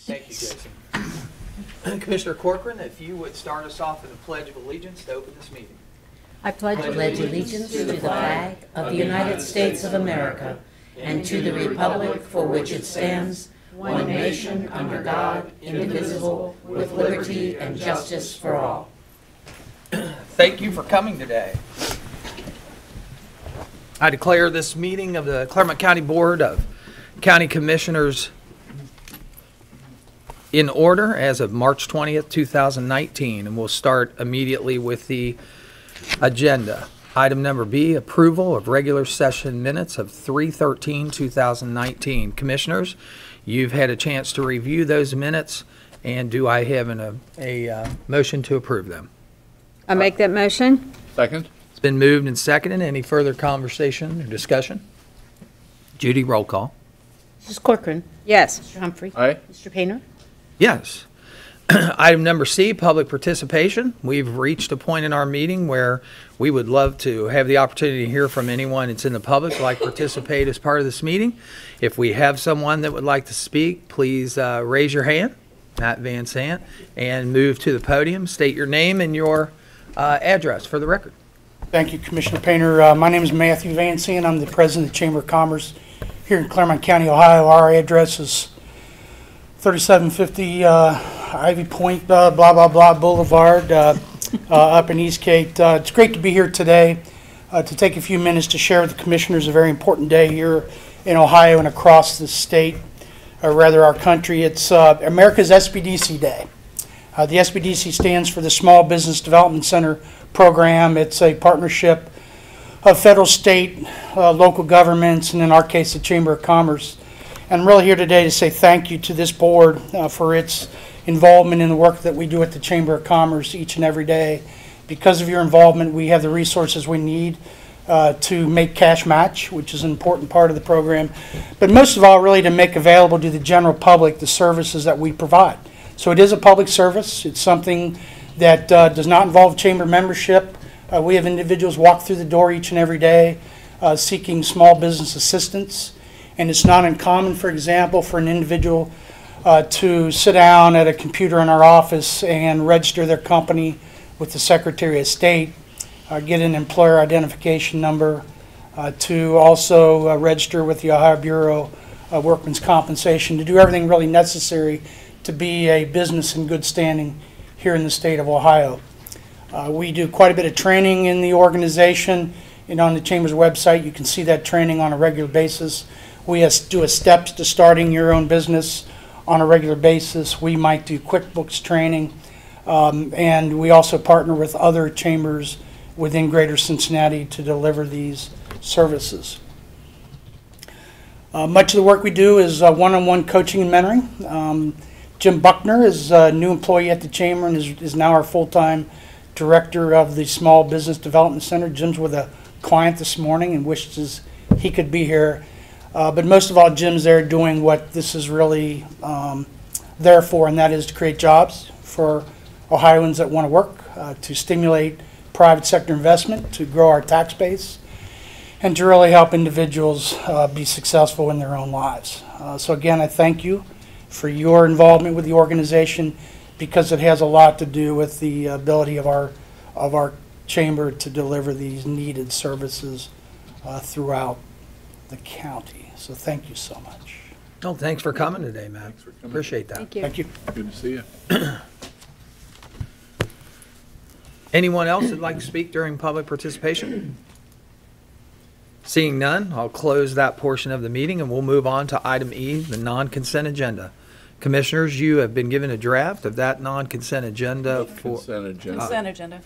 Thank you, Jason. Commissioner Corcoran, if you would start us off with a Pledge of Allegiance to open this meeting. I pledge allegiance to the flag of the United States of America and to the republic for which it stands, one nation under God, indivisible, with liberty and justice for all. Thank you for coming today. I declare this meeting of the Clermont County Board of County Commissioners in order as of March 20th, 2019, and we'll start immediately with the agenda. Item number B, approval of regular session minutes of 3/13/2019. Commissioners, you've had a chance to review those minutes, and do I have a motion to approve them? I make that motion. Second. It's been moved and seconded. Any further conversation or discussion? Judy, roll call. Mrs. Corcoran. Yes. Mr. Humphrey. Aye. Mr. Painter. Yes. Item number C, public participation. We've reached a point in our meeting where we would love to have the opportunity to hear from anyone that's in the public who'd like to participate as part of this meeting. If we have someone that would like to speak, please raise your hand, Matt Van Sant, and move to the podium. State your name and your address for the record. Thank you, Commissioner Painter. My name is Matthew Van Sant. I'm the president of the Chamber of Commerce here in Clermont County, Ohio. Our address is 3750 Ivy Point, blah, blah, blah, Boulevard, up in Eastgate. It's great to be here today to take a few minutes to share with the commissioners a very important day here in Ohio and across the state, or rather our country. It's America's SBDC Day. The SBDC stands for the Small Business Development Center program. It's a partnership of federal, state, local governments, and in our case, the Chamber of Commerce. And I'm really here today to say thank you to this board for its involvement in the work that we do at the Chamber of Commerce each and every day. Because of your involvement, we have the resources we need to make cash match, which is an important part of the program. But most of all, really to make available to the general public the services that we provide. So it is a public service. It's something that does not involve chamber membership. We have individuals walk through the door each and every day seeking small business assistance. And it's not uncommon, for example, for an individual to sit down at a computer in our office and register their company with the Secretary of State, get an employer identification number, to also register with the Ohio Bureau of Workmen's Compensation, to do everything really necessary to be a business in good standing here in the state of Ohio. We do quite a bit of training in the organization, and on the Chamber's website you can see that training on a regular basis. We do a steps to starting your own business on a regular basis. We might do QuickBooks training, and we also partner with other chambers within Greater Cincinnati to deliver these services. Much of the work we do is one-on-one coaching and mentoring. Jim Buckner is a new employee at the Chamber and is now our full-time director of the Small Business Development Center. Jim's with a client this morning and wishes he could be here. But most of all, Jim's there doing what this is really there for, and that is to create jobs for Ohioans that want to work, to stimulate private sector investment, to grow our tax base, and to really help individuals be successful in their own lives. So again, I thank you for your involvement with the organization, because it has a lot to do with the ability of our chamber to deliver these needed services throughout the county. So thank you so much. Oh, thanks for coming today, Matt. Thanks for coming. Appreciate that. Thank you. Thank you. Good to see you. Anyone else that'd like to speak during public participation? Seeing none, I'll close that portion of the meeting and we'll move on to item E, the non-consent agenda. Commissioners, you have been given a draft of that non-consent agenda for... Consent agenda. Consent agenda.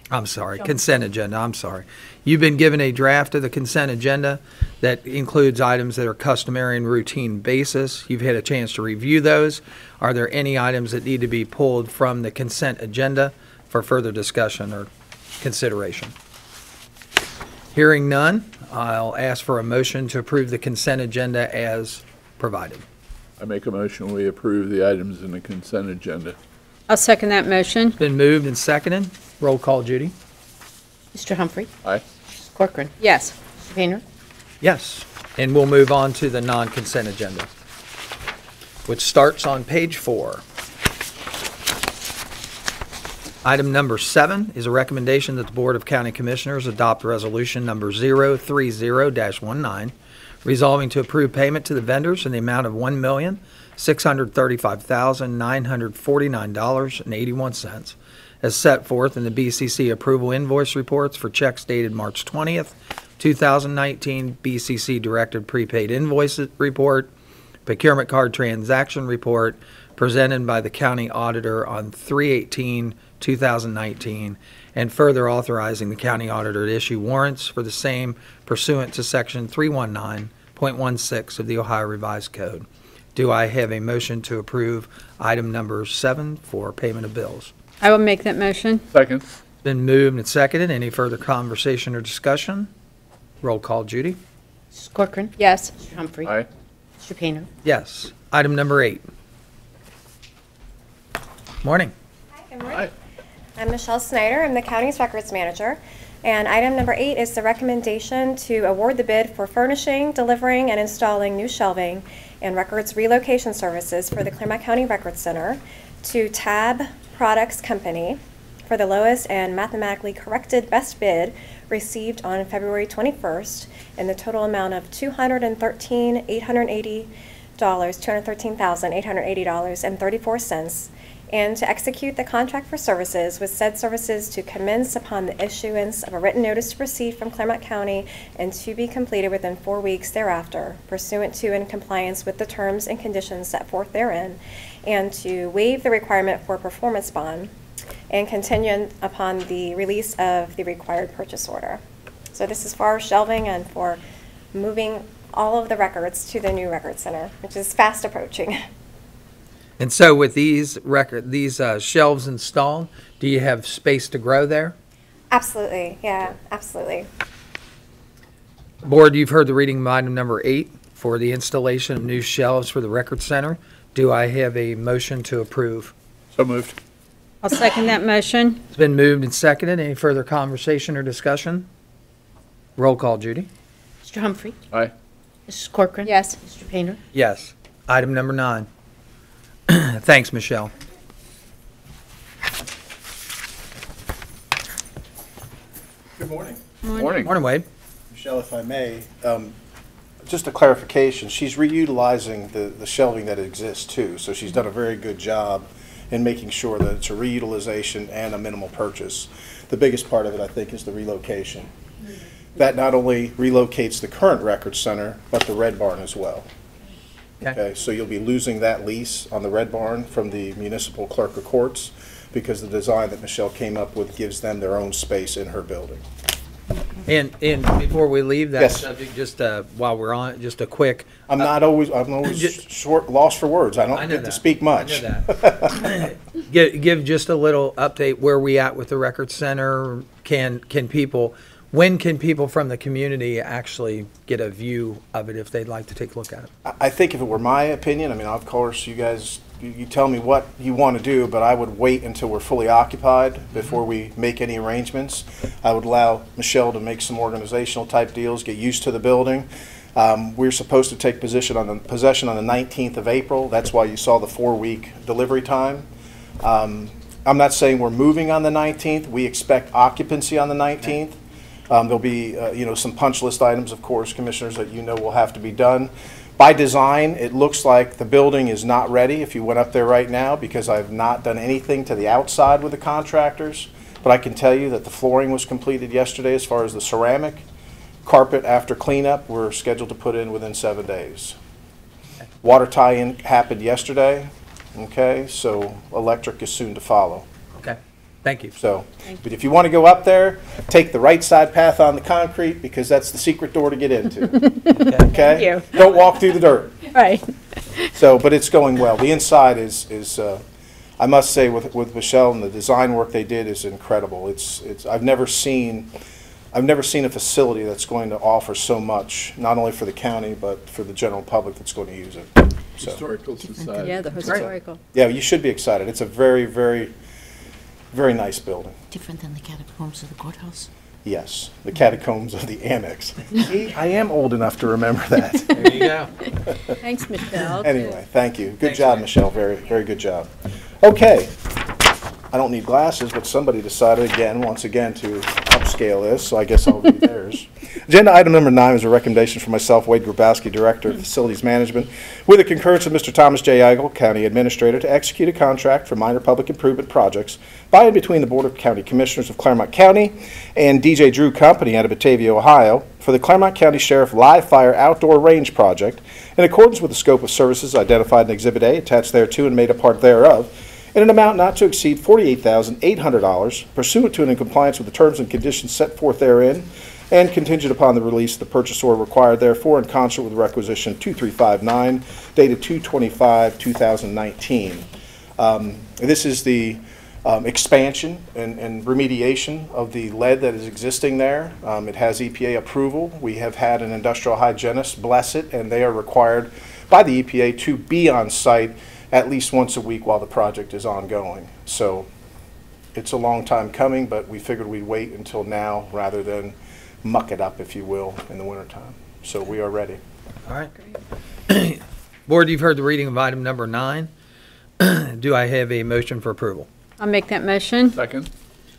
I'm sorry, consent agenda, I'm sorry. You've been given a draft of the consent agenda that includes items that are customary and routine basis. You've had a chance to review those. Are there any items that need to be pulled from the consent agenda for further discussion or consideration? Hearing none, I'll ask for a motion to approve the consent agenda as provided. I make a motion we approve the items in the consent agenda. I'll second that motion. Been moved and seconded. Roll call, Judy. Mr. Humphrey. Aye. Mrs. Corcoran. Yes. Mr. Painter. Yes. And we'll move on to the non-consent agenda. which starts on page 4. Item number 7 is a recommendation that the Board of County Commissioners adopt resolution number 030-19, resolving to approve payment to the vendors in the amount of $1,635,949.81 as set forth in the BCC approval invoice reports for checks dated March 20th, 2019, BCC directed prepaid invoice report, procurement card transaction report presented by the county auditor on 3/18/2019, and further authorizing the county auditor to issue warrants for the same pursuant to section 319.16 of the Ohio Revised Code. Do I have a motion to approve item number 7 for payment of bills? I will make that motion. Second. Been moved and seconded. Any further conversation or discussion? Roll call, Judy. Mrs. Corcoran. Yes. Mr. Humphrey. Aye. Mr. Painter. Yes. Item number 8. Morning. Hi, good morning. I'm Michelle Snyder. I'm the county's records manager. And item number 8 is the recommendation to award the bid for furnishing, delivering, and installing new shelving and records relocation services for the Clermont County Records Center to Tab Products Company for the lowest and mathematically corrected best bid received on February 21st in the total amount of $213,880.34, and to execute the contract for services with said services to commence upon the issuance of a written notice to proceed from Clermont County and to be completed within 4 weeks thereafter, pursuant to and in compliance with the terms and conditions set forth therein, and to waive the requirement for a performance bond and contingent upon the release of the required purchase order. So this is for our shelving and for moving all of the records to the new record center, which is fast approaching. And so with these shelves installed, do you have space to grow there? Absolutely, yeah, absolutely. Board, you've heard the reading of item number 8 for the installation of new shelves for the Record Center. Do I have a motion to approve? So moved. I'll second that motion. It's been moved and seconded. Any further conversation or discussion? Roll call, Judy. Mr. Humphrey. Aye. Mrs. Corcoran. Yes. Mr. Painter. Yes. Item number 9. Thanks, Michelle. Good morning. Morning. Morning, Wade. Michelle, if I may, just a clarification, she's reutilizing the shelving that exists too, so she's done a very good job in making sure that it's a reutilization and a minimal purchase. The biggest part of it, I think, is the relocation. That not only relocates the current record center, but the Red Barn as well. Okay, so you'll be losing that lease on the Red Barn from the municipal clerk of courts because the design that Michelle came up with gives them their own space in her building. And before we leave that Yes. subject, just while we're on it, just a quick. I'm always lost for words. I don't know get to that. speak much. I know that. Give just a little update where we at with the Record Center. When can people from the community actually get a view of it if they'd like to take a look at it? I think if it were my opinion, I mean, of course, you guys, you tell me what you want to do, but I would wait until we're fully occupied before we make any arrangements. I would allow Michelle to make some organizational type deals, get used to the building. We're supposed to take possession on the 19th of April. That's why you saw the 4-week delivery time. I'm not saying we're moving on the 19th. We expect occupancy on the 19th. There'll be, some punch list items, of course, commissioners, that will have to be done. By design, it looks like the building is not ready if you went up there right now because I've not done anything to the outside with the contractors. But I can tell you that the flooring was completed yesterday as far as the ceramic. Carpet after cleanup, we're scheduled to put in within 7 days. Water tie-in happened yesterday, okay, so electric is soon to follow. Okay, thank you. So, but if you want to go up there, take the right side path on the concrete because that's the secret door to get into. Okay? you. Don't walk through the dirt. Right. So, but it's going well. The inside is I must say, with Michelle and the design work they did is incredible. I've never seen a facility that's going to offer so much, not only for the county but for the general public that's going to use it. So, Historical Society. Yeah, the historical. yeah, you should be excited. It's a very, very, very nice building. Different than the catacombs of the courthouse. Yes, the catacombs of the annex. See, I am old enough to remember that. There you go. Thanks, Michelle. Anyway, thank you. Good Thanks, job, Mike. Michelle. Very, very good job. Okay. I don't need glasses, but somebody decided once again, to upscale this, so I guess I'll read theirs. Agenda item number 9 is a recommendation for myself, Wade Grabowski, Director of Facilities Management, with the concurrence of Mr. Thomas J. Eigel, County Administrator, to execute a contract for minor public improvement projects by and between the Board of County Commissioners of Clermont County and DJ Drew Company out of Batavia, Ohio, for the Clermont County Sheriff Live Fire Outdoor Range Project in accordance with the scope of services identified in Exhibit A, attached thereto and made a part thereof, in an amount not to exceed $48,800, pursuant to and in compliance with the terms and conditions set forth therein, and contingent upon the release of the purchase order required therefore in concert with requisition 2359, dated 2/25/2019. This is the expansion and remediation of the lead that is existing there. It has EPA approval. We have had an industrial hygienist bless it, and they are required by the EPA to be on site at least once a week while the project is ongoing. So it's a long time coming, but we figured we'd wait until now rather than muck it up, if you will, in the wintertime. So we are ready. All right. Board, you've heard the reading of item number 9. Do I have a motion for approval? I'll make that motion. Second.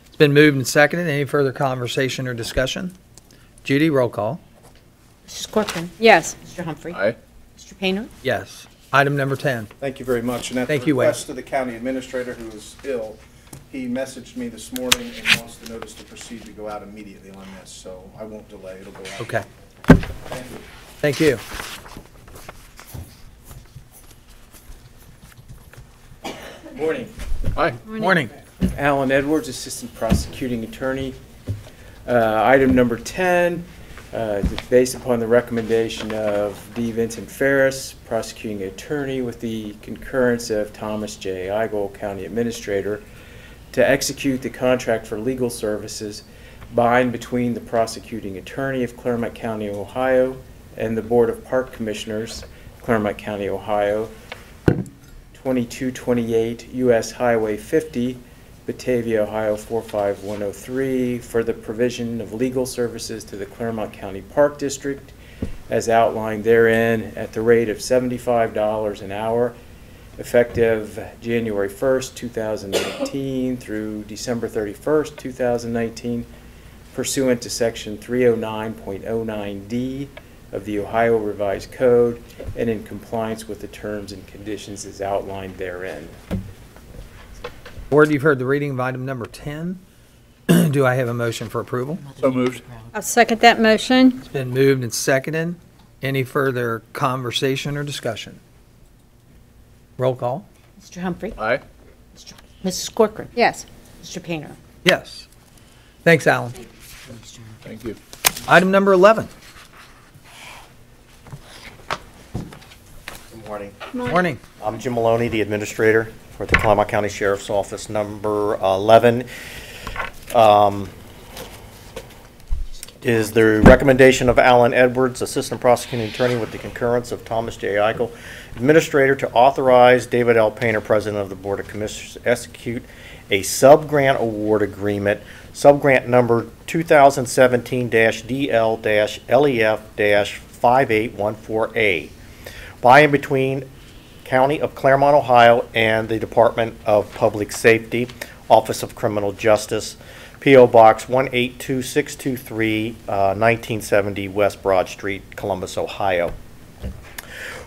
It's been moved and seconded. Any further conversation or discussion? Judy, roll call. Mrs. Corcoran. Yes. Mr. Humphrey. Aye. Mr. Painter. Yes. Item number 10. Thank you very much. And at Thank the you, Wade. request of the county administrator, who is ill, he messaged me this morning and wants the notice to proceed to go out immediately on this, so I won't delay. It'll go out. Okay. Thank you. Thank you. Morning. Aye. Morning. Alan Edwards, Assistant Prosecuting Attorney. Item number 10, based upon the recommendation of D. Vincent Ferris, Prosecuting Attorney, with the concurrence of Thomas J. Eigel, County Administrator, to execute the contract for legal services by and between the Prosecuting Attorney of Clermont County, Ohio, and the Board of Park Commissioners, Clermont County, Ohio, 2228 U.S. Highway 50, Batavia, Ohio 45103, for the provision of legal services to the Clermont County Park District, as outlined therein, at the rate of $75 an hour, effective January 1st, 2019 through December 31st, 2019, pursuant to Section 309.09D of the Ohio Revised Code, and in compliance with the terms and conditions as outlined therein. Board, you've heard the reading of item number 10. Do I have a motion for approval? So moved. I'll second that motion. It's been moved and seconded. Any further conversation or discussion? Roll call. Mr. Humphrey. Aye. Mrs. Corcoran. Yes. Mr. Painter. Yes. Thanks, Alan. Thank you. Item number 11. Good morning. Morning. I'm Jim Maloney, the Administrator for the Clermont County Sheriff's Office. Number 11 is the recommendation of Alan Edwards, Assistant Prosecuting Attorney, with the concurrence of Thomas J. Eichel, Administrator, to authorize David L. Painter, President of the Board of Commissioners, to execute a sub-grant award agreement, sub-grant number 2017-DL-LEF-5814A, by and between County of Clermont, Ohio, and the Department of Public Safety, Office of Criminal Justice, P.O. Box 182623, 1970 West Broad Street, Columbus, Ohio.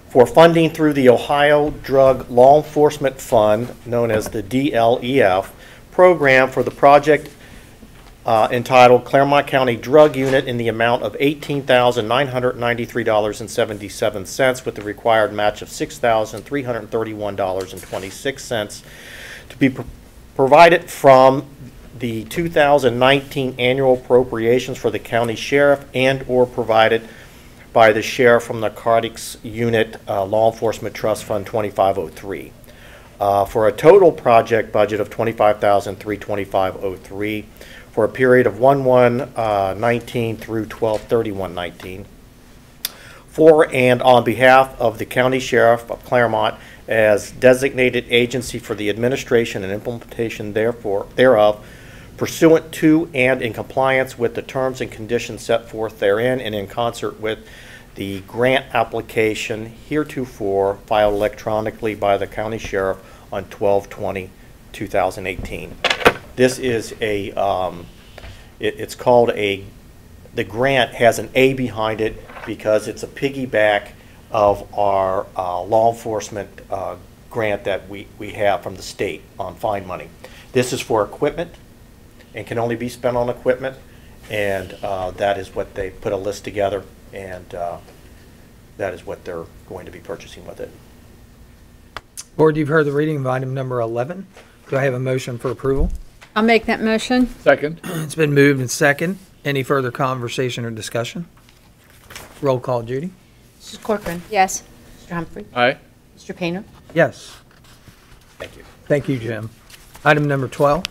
For funding through the Ohio Drug Law Enforcement Fund, known as the DLEF, program for the project entitled Clermont County Drug Unit, in the amount of $18,993.77, with the required match of $6,331.26 to be provided from the 2019 annual appropriations for the county sheriff, and or provided by the sheriff from Narcotics Unit Law Enforcement Trust Fund 2503. For a total project budget of $25,325.03 for a period of 1/1/19 through 12/31/19. For and on behalf of the County Sheriff of Clermont as designated agency for the administration and implementation thereof, pursuant to and in compliance with the terms and conditions set forth therein and in concert with the grant application heretofore filed electronically by the county sheriff on 12/20/2018. This is a, it's called the grant has an A behind it because it's a piggyback of our law enforcement grant that we have from the state on fine money. This is for equipment and can only be spent on equipment, and that is what they put a list together, and that is what they're going to be purchasing with it. Board, you've heard the reading of item number 11. Do I have a motion for approval? I'll make that motion. Second. It's been moved and second. Any further conversation or discussion? Roll call, Judy. Mrs. Corcoran. Yes. Mr. Humphrey. Aye. Mr. Painter. Yes. Thank you. Thank you, Jim. Item number 12.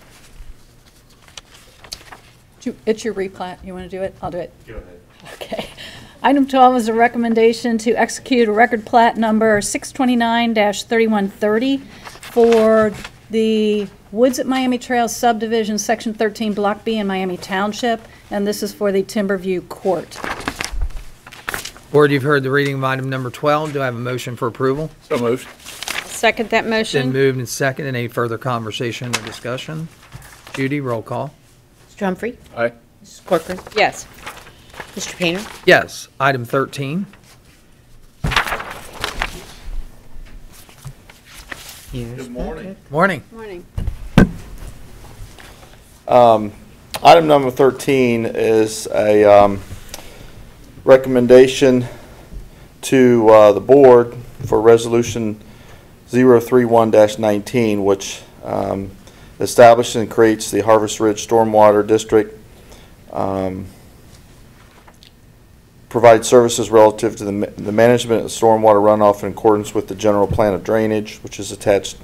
It's your replat. You want to do it? I'll do it. Go ahead. Okay. Item 12 is a recommendation to execute a record plat number 629-3130 for the Woods at Miami Trails subdivision, Section 13, Block B in Miami Township, and this is for the Timberview Court. Board, you've heard the reading of item number 12. Do I have a motion for approval? So moved. Second that Been motion. moved and second. Any further conversation or discussion? Judy, roll call. Mr. Humphrey. Aye. Mrs. Corcoran. Yes. Mr. Painter. Yes. Item 13. Good morning. Morning. Morning. Item number 13 is a recommendation to the board for Resolution 031-19, which establishes and creates the Harvest Ridge Stormwater District, provides services relative to the management of stormwater runoff in accordance with the general plan of drainage, which is attached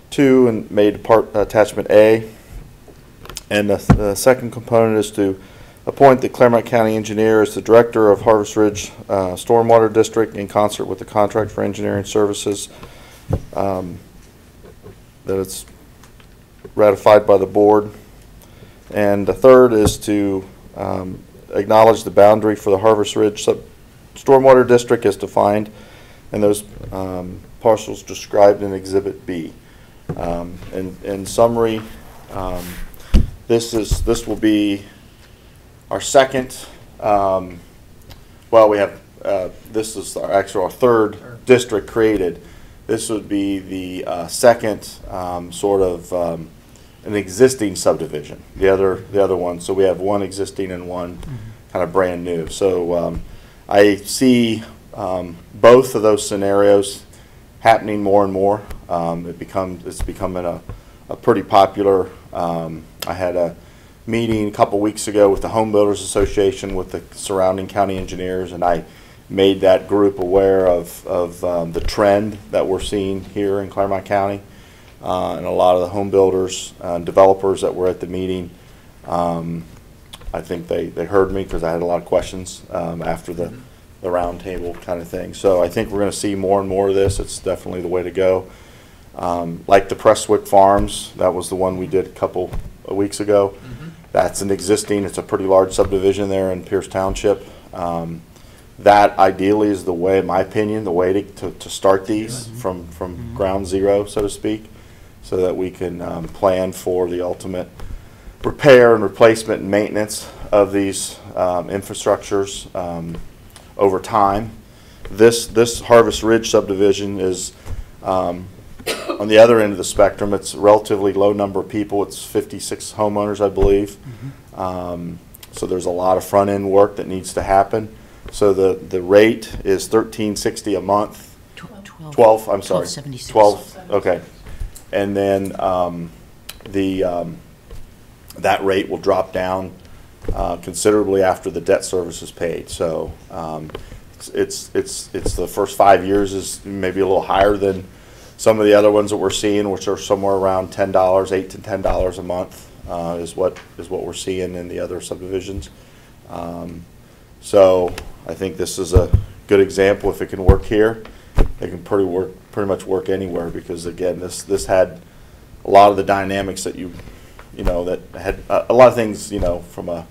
to and made part attachment A. And the second component is to appoint the Clermont County engineer as the director of Harvest Ridge Stormwater District in concert with the contract for engineering services, that it's ratified by the board. And the third is to acknowledge the boundary for the Harvest Ridge Stormwater District as defined and those parcels described in Exhibit B. In summary, this will be our second, well, we have, this is our third district created. This would be the second sort of an existing subdivision, the other one. So we have one existing and one kind of brand new. So I see both of those scenarios happening more and more. It's becoming a pretty popular. I had a meeting a couple weeks ago with the Home Builders Association with the surrounding county engineers, and I made that group aware of the trend that we're seeing here in Clermont County. And a lot of the home builders and developers that were at the meeting, I think they heard me because I had a lot of questions after the round table kind of thing. So I think we're going to see more and more of this. It's definitely the way to go. Like the Prestwick Farms, that was the one we did a couple of weeks ago. That's an existing, it's a pretty large subdivision there in Pierce Township. That ideally is the way, in my opinion, the way to start these from ground zero, so to speak, so that we can plan for the ultimate repair and replacement and maintenance of these infrastructures over time. This Harvest Ridge subdivision is on the other end of the spectrum. It's a relatively low number of people. It's 56 homeowners, I believe. So there's a lot of front end work that needs to happen. So the rate is $13.60 a month. 12. I'm sorry. 12.76. 12. Okay. And then that rate will drop down considerably after the debt service is paid. So it's the first 5 years is maybe a little higher than some of the other ones that we're seeing, which are somewhere around $10, $8 to $10 a month, is what we're seeing in the other subdivisions. So I think this is a good example. If it can work here, it can pretty much work anywhere, because again, this had a lot of the dynamics that you you know, that had a lot of things, you know, from a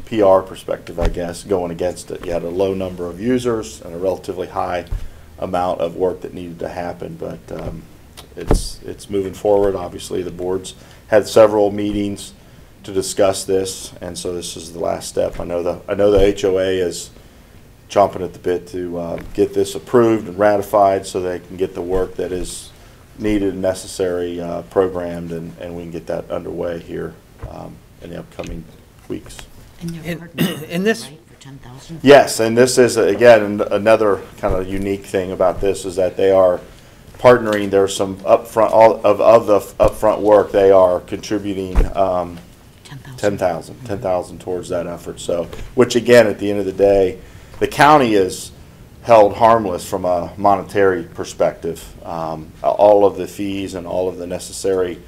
PR perspective, I guess, going against it. You had a low number of users and a relatively high amount of work that needed to happen, but it's moving forward. Obviously, the board's had several meetings to discuss this, and so this is the last step. I know the HOA is chomping at the bit to get this approved and ratified so they can get the work that is needed and necessary programmed, and we can get that underway here in the upcoming weeks. In this- right, for 10,000? Yes, and this is, again, another kind of unique thing about this is that they are partnering. There's some upfront, of the upfront work, they are contributing 10,000 towards that effort. So, which again, at the end of the day, the county is held harmless from a monetary perspective. All of the fees and all of the necessary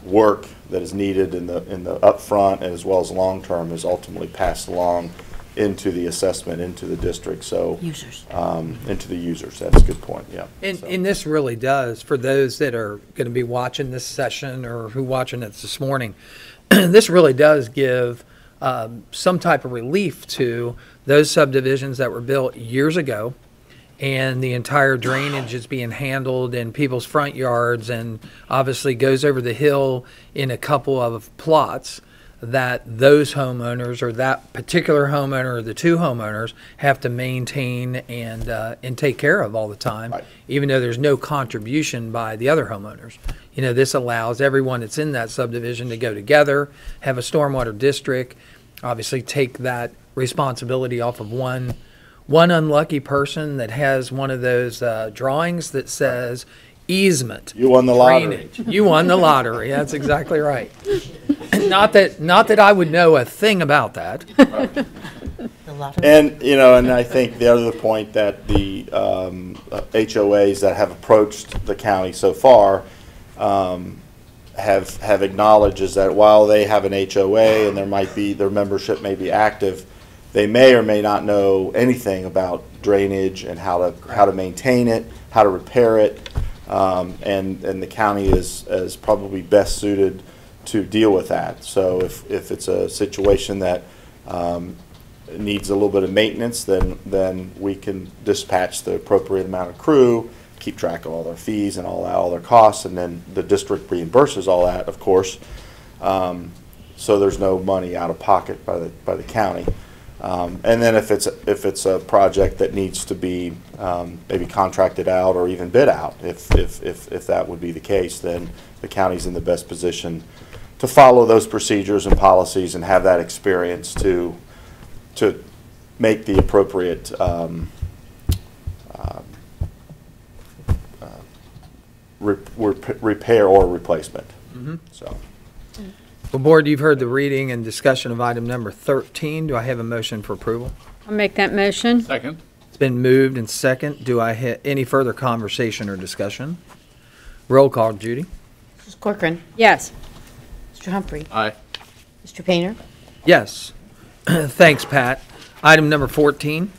work that is needed in the upfront as well as long term is ultimately passed along into the assessment, into the district. So Users. into the users. That's a good point. Yeah. And this really does, for those that are going to be watching this session or who watching it this morning, this really does give some type of relief to those subdivisions that were built years ago, and the entire drainage is being handled in people's front yards and obviously goes over the hill in a couple of plots that those homeowners or that particular homeowner or the two homeowners have to maintain and take care of all the time, Right. even though there's no contribution by the other homeowners. You know, this allows everyone that's in that subdivision to go together, have a stormwater district, obviously take that responsibility off of one unlucky person that has one of those drawings that says easement. You won the lottery. Drainage. You won the lottery. That's exactly right. Not that I would know a thing about that. The lottery? And, you know, and I think the other point that the HOAs that have approached the county so far have acknowledged is that while they have an HOA and their membership may be active, they may or may not know anything about drainage and how to maintain it, how to repair it, and the county is probably best suited to deal with that. So if it's a situation that needs a little bit of maintenance, then we can dispatch the appropriate amount of crew, keep track of all their fees and all their costs, and then the district reimburses all that, of course. So there's no money out of pocket by the county. And then if it's a project that needs to be maybe contracted out or even bid out, if that would be the case, then the county's in the best position to follow those procedures and policies and have that experience to make the appropriate repair or replacement. So. Well, Board, you've heard the reading and discussion of item number 13. Do I have a motion for approval? I'll make that motion. Second. It's been moved and second. Do I have any further conversation or discussion? Roll call, Judy. Mrs. Corcoran. Yes. Mr. Humphrey. Aye. Mr. Painter. Yes. Thanks, Pat. Item number 14.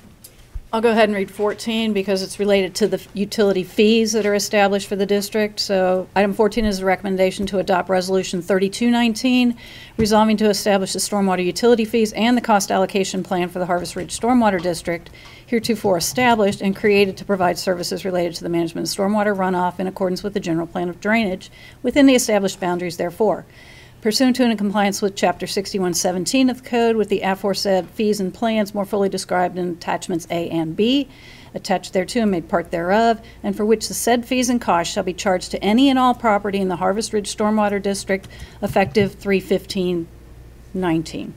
I'll go ahead and read 14 because it's related to the utility fees that are established for the district. So item 14 is a recommendation to adopt Resolution 3219, resolving to establish the stormwater utility fees and the cost allocation plan for the Harvest Ridge Stormwater District, heretofore established and created to provide services related to the management of stormwater runoff in accordance with the general plan of drainage within the established boundaries therefore. Pursuant to and in compliance with Chapter 6117 of the Code, with the aforesaid fees and plans more fully described in attachments A and B, attached thereto and made part thereof, and for which the said fees and costs shall be charged to any and all property in the Harvest Ridge Stormwater District effective 3/15/19.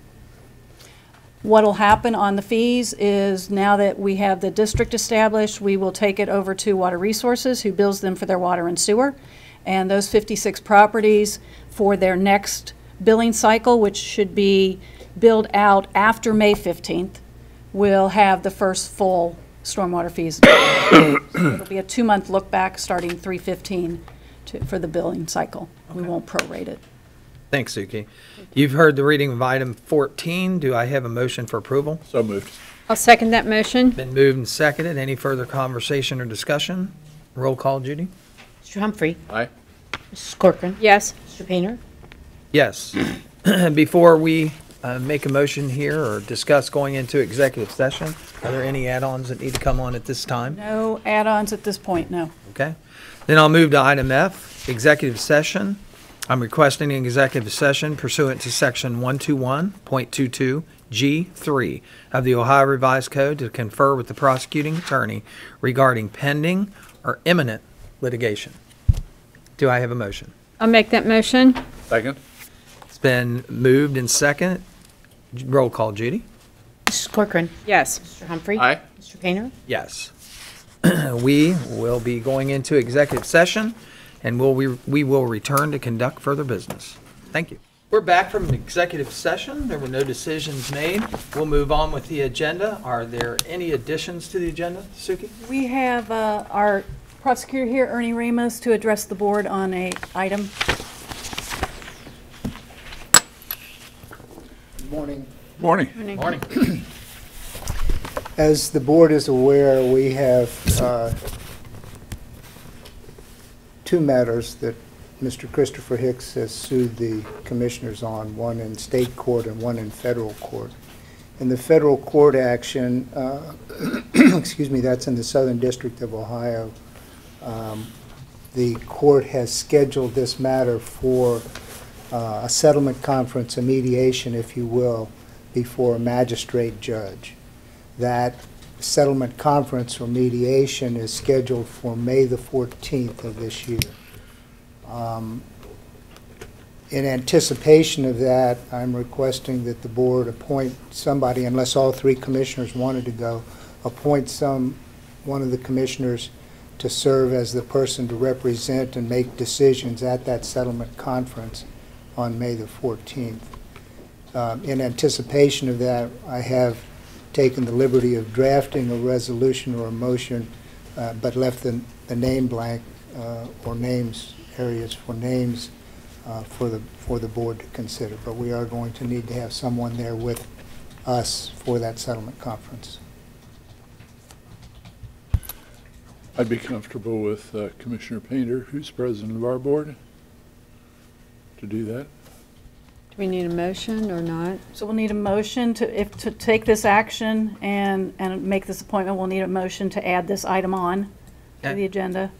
What'll happen on the fees is now that we have the district established, we will take it over to Water Resources, who bills them for their water and sewer. And those 56 properties for their next billing cycle, which should be billed out after May 15th, will have the first full stormwater fees. It'll be a 2-month look back starting 3/15 for the billing cycle. We won't prorate it. Thanks, Suki. You've heard the reading of item 14. Do I have a motion for approval? So moved. I'll second that motion. Been moved and seconded. Any further conversation or discussion? Roll call, Judy. Mr. Humphrey. Aye. Mrs. Corcoran. Yes. Mr. Painter. Yes. Before we make a motion here or discuss going into executive session, are there any add-ons that need to come on at this time? No add-ons at this point, no. Okay. Then I'll move to item F, executive session. I'm requesting an executive session pursuant to section 121.22 G3 of the Ohio Revised Code to confer with the prosecuting attorney regarding pending or imminent litigation. Do I have a motion? I'll make that motion. Second? It's been moved and second. Roll call, Judy. Mrs. Corcoran. Yes. Mr. Humphrey. Aye. Mr. Painter. Yes. We will be going into executive session, and we will return to conduct further business. Thank you. We're back from executive session. There were no decisions made. We'll move on with the agenda. Are there any additions to the agenda, Suki? We have our prosecutor here, Ernie Ramos, to address the board on a item. Morning. Morning. Morning. As the board is aware, we have two matters that Mr. Christopher Hicks has sued the commissioners on, one in state court and one in federal court. In the federal court action, excuse me, that's in the Southern District of Ohio, the court has scheduled this matter for a settlement conference, a mediation, if you will, before a magistrate judge. That settlement conference or mediation is scheduled for May the 14th of this year. In anticipation of that, I'm requesting that the board appoint somebody, unless all three commissioners wanted to go, appoint one of the commissioners to serve as the person to represent and make decisions at that settlement conference on May the 14th. In anticipation of that, I have taken the liberty of drafting a resolution or a motion, but left the name blank or names, areas for names for the board to consider. But we are going to need to have someone there with us for that settlement conference. I'd be comfortable with Commissioner Painter, who's president of our board, to do that. Do we need a motion or not? So we'll need a motion to take this action and make this appointment. We'll need a motion to add this item on to the agenda.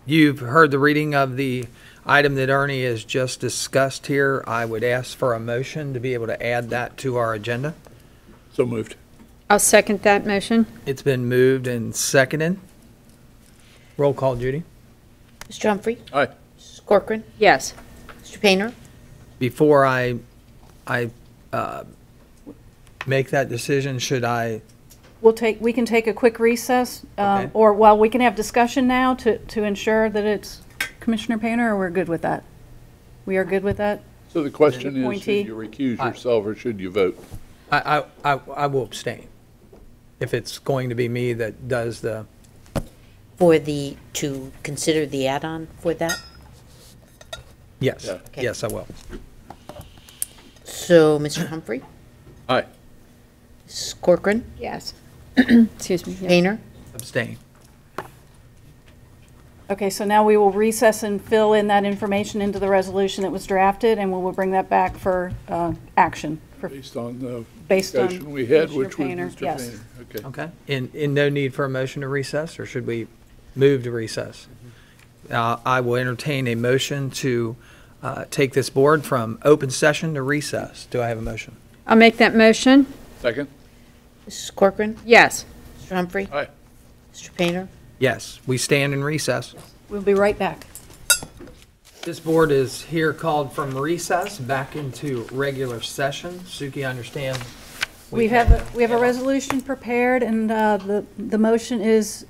You've heard the reading of the item that Ernie has just discussed here. I would ask for a motion to be able to add that to our agenda. So moved. I'll second that motion. It's been moved and seconded. Roll call, Judy. Mr. Humphrey. Aye. Mrs. Corcoran. Yes. Mr. Painter. Before I make that decision, should I? We can take a quick recess, Okay. or we can have discussion now to ensure that it's Commissioner Painter, or we're good with that? We are good with that? So the question is, Appointee. should you recuse yourself or should you vote? I will abstain. If it's going to be me that does the. To consider the add-on for that? Yes, Yeah. Okay. yes, I will. So, Mr. Humphrey. Aye. Mrs. Corcoran. Yes. Excuse me. Yeah. Painter. Abstain. Okay, so now we will recess and fill in that information into the resolution that was drafted, and we will bring that back for action. Based on the Based on discussion we had, Commissioner which was Painter, Mr. yes. Painter. Okay. Okay. In no need for a motion to recess, or should we move to recess? I will entertain a motion to take this board from open session to recess. Do I have a motion? I'll make that motion. Second? Mrs. Corcoran. Yes. Mr. Humphrey. Aye. Mr. Painter. Yes, we stand in recess. We'll be right back. This board is here called from recess back into regular session. Suki, I understand. We have a resolution prepared, and the motion is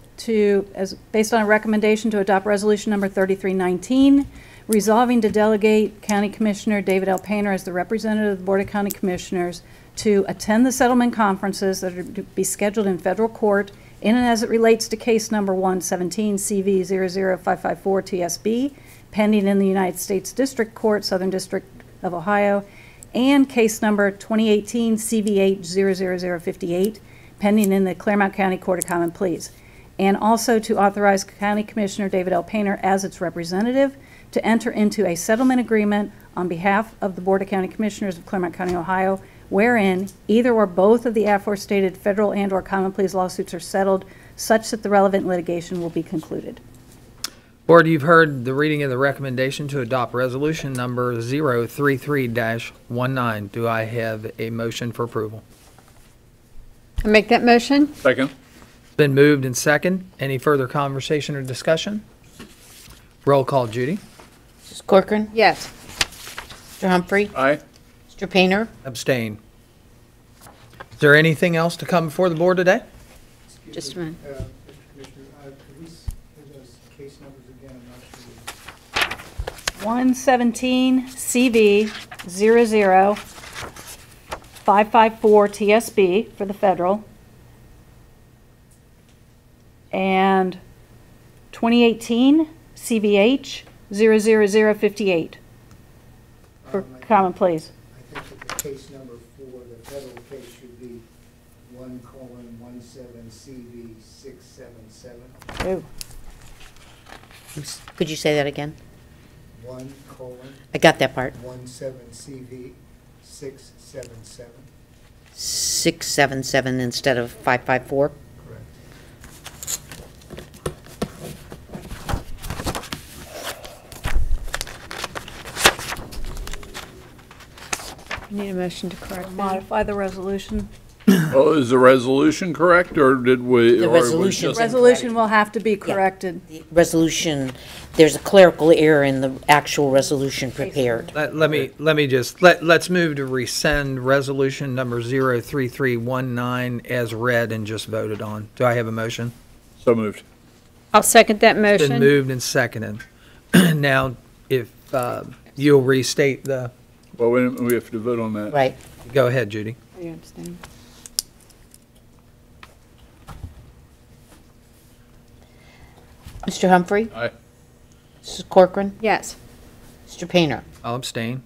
based on a recommendation to adopt resolution number 3319, resolving to delegate County Commissioner David L. Painter as the representative of the Board of County Commissioners to attend the settlement conferences that are to be scheduled in federal court in and as it relates to case number 117 CV 00554 TSB, pending in the United States District Court, Southern District of Ohio, and case number 2018 CV8 00058, pending in the Clermont County Court of Common Pleas. and also to authorize County Commissioner David L. Painter as its representative to enter into a settlement agreement on behalf of the Board of County Commissioners of Clermont County, Ohio, wherein either or both of the aforestated federal and/or common pleas lawsuits are settled such that the relevant litigation will be concluded. Board, you've heard the reading of the recommendation to adopt resolution number 033-19. Do I have a motion for approval? I make that motion? Second. Been moved and second. Any further conversation or discussion? Roll call, Judy. Mrs. Corcoran? Yes. Mr. Humphrey? Aye. Mr. Painter? Abstain. Is there anything else to come before the board today? Just a minute. Mr. Commissioner, could we give those case numbers again? I'm not sure. 117 CV 00554 TSB for the federal, and 2018 CVH 00058 for common pleas. I think that the case number for the federal case should be 1:17CV677. Ooh. Could you say that again? 1:17CV677. I got that part. 677 instead of 554? Correct. Need a motion to correct that? Modify the resolution. Oh, is the resolution correct, or did we? The or was resolution. just- Resolution will have to be corrected. The resolution, there's a clerical error in the actual resolution prepared. Let's move to rescind resolution number 03319 as read and just voted on. Do I have a motion? So moved. I'll second that Been motion. moved and seconded. Now, if you'll restate the, Well, we have to vote on that. Right. go ahead, Judy. Are you abstaining? Mr. Humphrey? Aye. Mrs. Corcoran? Yes. Mr. Painter? I'll abstain.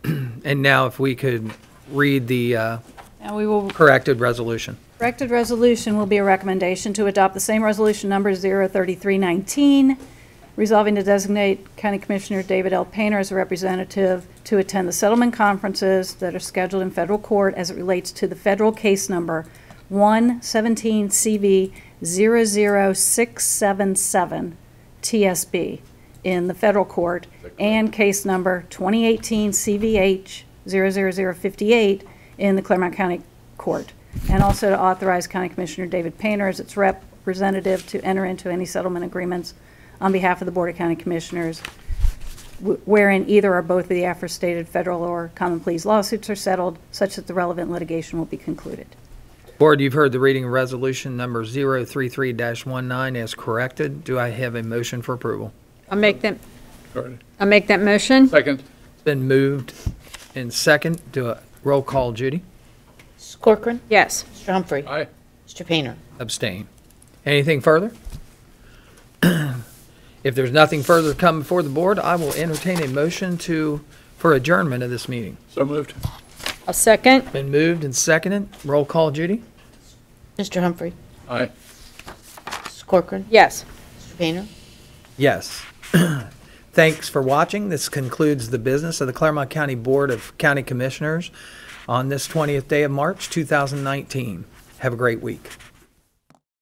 And now if we could read the And we will corrected resolution. Corrected resolution will be a recommendation to adopt the same resolution number 03319, resolving to designate County Commissioner David L. Painter as a representative to attend the settlement conferences that are scheduled in federal court as it relates to the federal case number 117 CV 00677 TSB in the federal court and case number 2018 CVH 00058 in the Clermont County Court, and also to authorize County Commissioner David Painter as its representative to enter into any settlement agreements on behalf of the Board of County Commissioners wherein either or both of the aforestated federal or common pleas lawsuits are settled such that the relevant litigation will be concluded. Board, you've heard the reading of resolution number 033-19 as corrected. Do I have a motion for approval? I'll make that Sorry. motion. Second. It's been moved and second. Do a roll call, Judy. Mrs. Corcoran? Yes. Mr. Humphrey? Aye. Mr. Painter? Abstain. Anything further? If there's nothing further to come before the board, I will entertain a motion for adjournment of this meeting. So moved. I'll second. Been moved and seconded. Roll call, Judy. Mr. Humphrey? Aye. Mrs. Corcoran? Yes. Mr. Painter? Yes. Thanks for watching. This concludes the business of the Clermont County Board of County Commissioners on this 20th day of March, 2019. Have a great week.